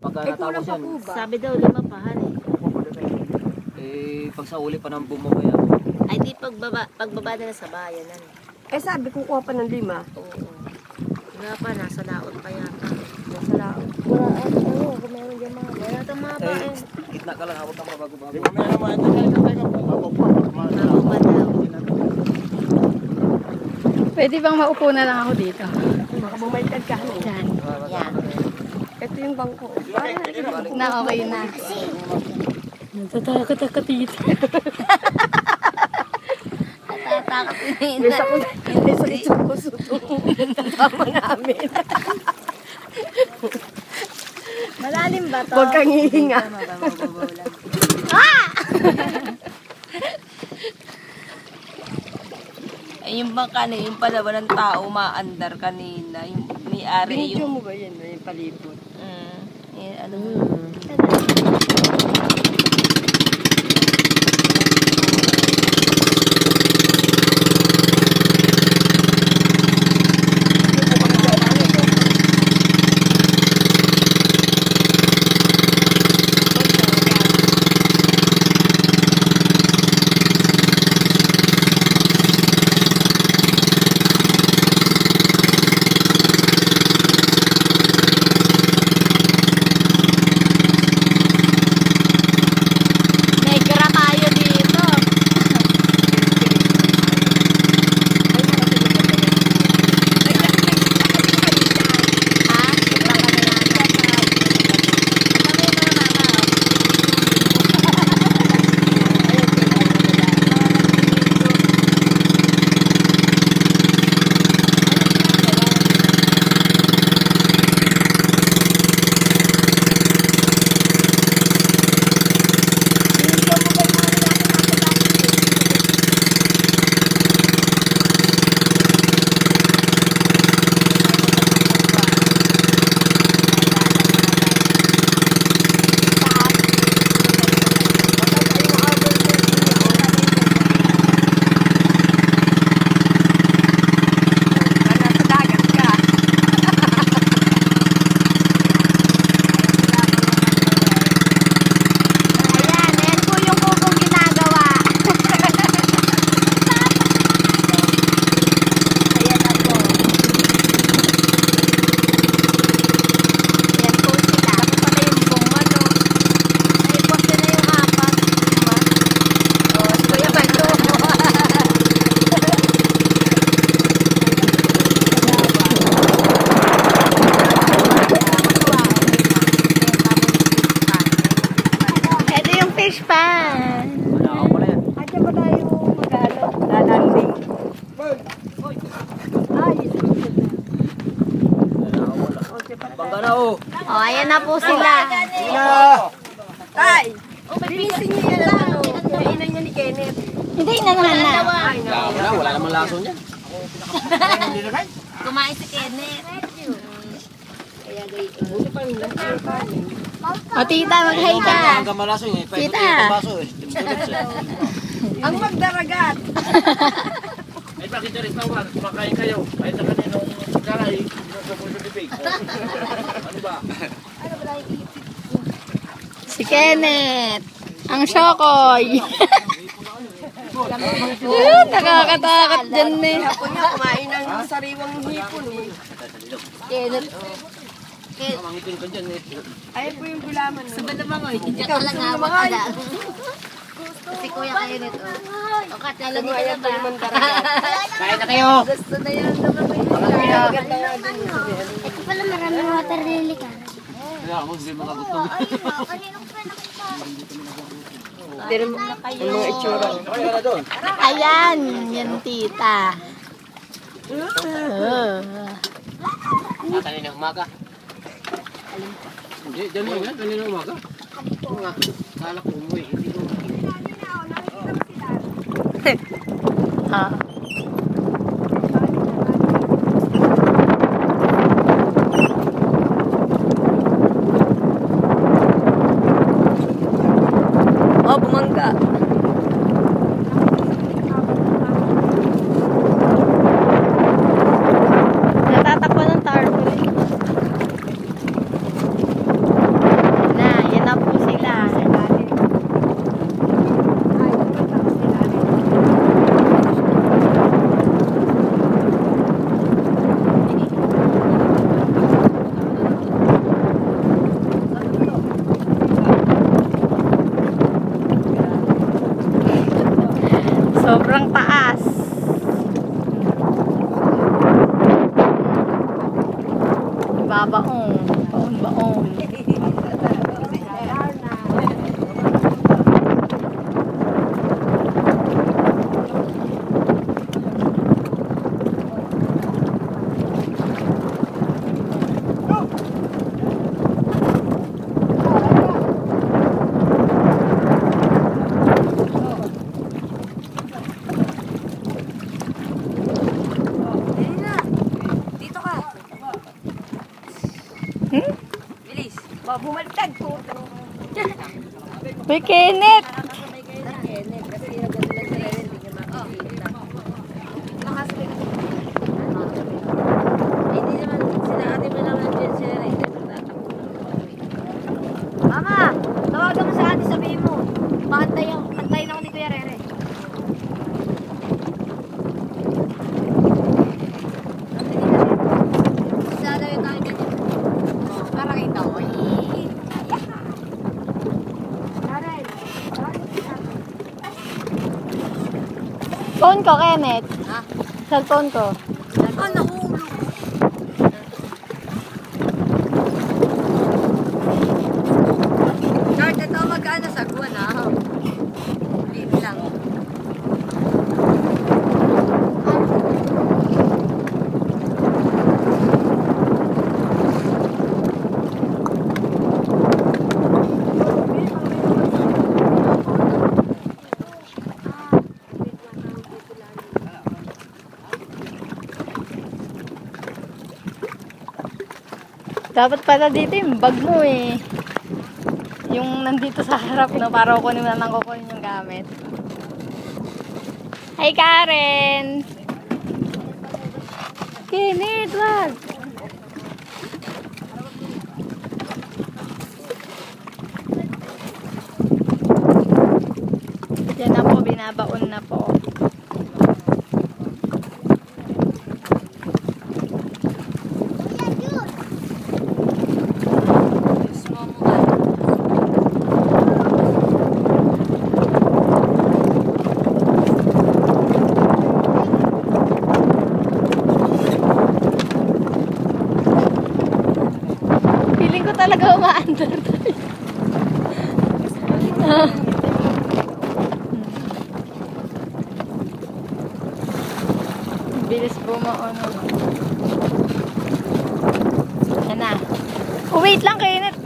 Pagka natapos yan, Sabi daw 5 pa han eh. pag sa uli pa ng bumabaya. Ay di pagbaba nila sa bayanan. Eh sabi kukuha pa ng 5. Oo. Nga pa, nasa laot pa yata. Nasa laot. Wala kung meron dyan mga. Wala itong mga bayan. Gitna ka lang, abot ang mabago-bago. Makuba daw. Pwede bang maupo na lang ako dito? Makabumaytad ka. Yan. Yan. Ito yung bangko. Na okay na. Natatakot ako dito. Tatakot May sakit sa puso. Tama namin. Malalim ba to? Huwag kang hihinga. Ay, yung bangka na yung palawa ng tao maandar kanina. Yung may-ari Binidyo yung... mo ba yan? May palibot. Yung ano negra tayo dito. Ha? Baka na lang. Ayan, ayan po yung kubong ginagawa. Ayan na po. Ayan po sila. Ako pala yung bumano. Ay, poste na yung 4. O, si Kuya Bando. Ito yung fish pan. Wala ka pala yan. At ba tayo mag-ano? Lalanding. Ay, Bangka na oh. O, ayan na po sila. Tay! Bilisin niyo yan ang ano. Kainan niya ni Kenneth. Hindi na naman na. Wala naman laso niya. Kumain si Kenneth. O tita, mag-hi ka. Hanggang malaso eh. Kita. Baso eh. Ang magdaragat. Ay, bakit yung restaurant? Kumakain kayo. Kahit sa kaninong kalay, sinusubuso ni Big. Ano ba? Si Kenneth. Ang Shokoy. Nakakatakot dyan eh. Hapon niya kumain ng sariwang hipon eh. Kenneth. Mangitin ko dyan eh. Ayun po yung gulaman. Sabay naman o, hindi Ikaw, ka lang gusto mo hawak mga ka. Si Kuya Kenneth o. O, katyalan niyo Ayan ka po na yung ba? mandaragat. Kain na kayo. Gusto na yan naman ko yun. Maganda nga din yung sabihan. Ito pala maraming water lily ka. Kaya ako hindi makagutong. Pero ang mga itsura. Kaya na doon. Ayan, yan tita. Kanina umaga. Hindi, dyan mo yan. Kanina umaga. Oo nga. Kala ko umuwi. Hindi ko. Ah. Oh, bumangga. Natatakpan ng tarpaulin. Sobrang taas. Babaong. Baon-baon. Dito ka. Hmm? Bilis. Bumaliktad po. Uy, Kenneth! Mama, tawagan mo sa ate, sabihin mo. Pantayin ako ni Kuya Rere. Sana yung tayo dyan. Parang ito. Phone ko, Kenneth. Ha? Cellphone ko. Oh, nahulog. Card, ito magkano sa buwan, ha? Liit lang. Dapat pala dito yung bag mo eh. Yung nandito sa harap, no? Para kukunin mo na lang kukunin yung gamit. Hi, Karen! Kenneth, wag! Yan na po, binabaon na po. Feeling ko talaga umaandar tayo. Bilis bumaon. Yan na. Oh, wait lang, Kenneth.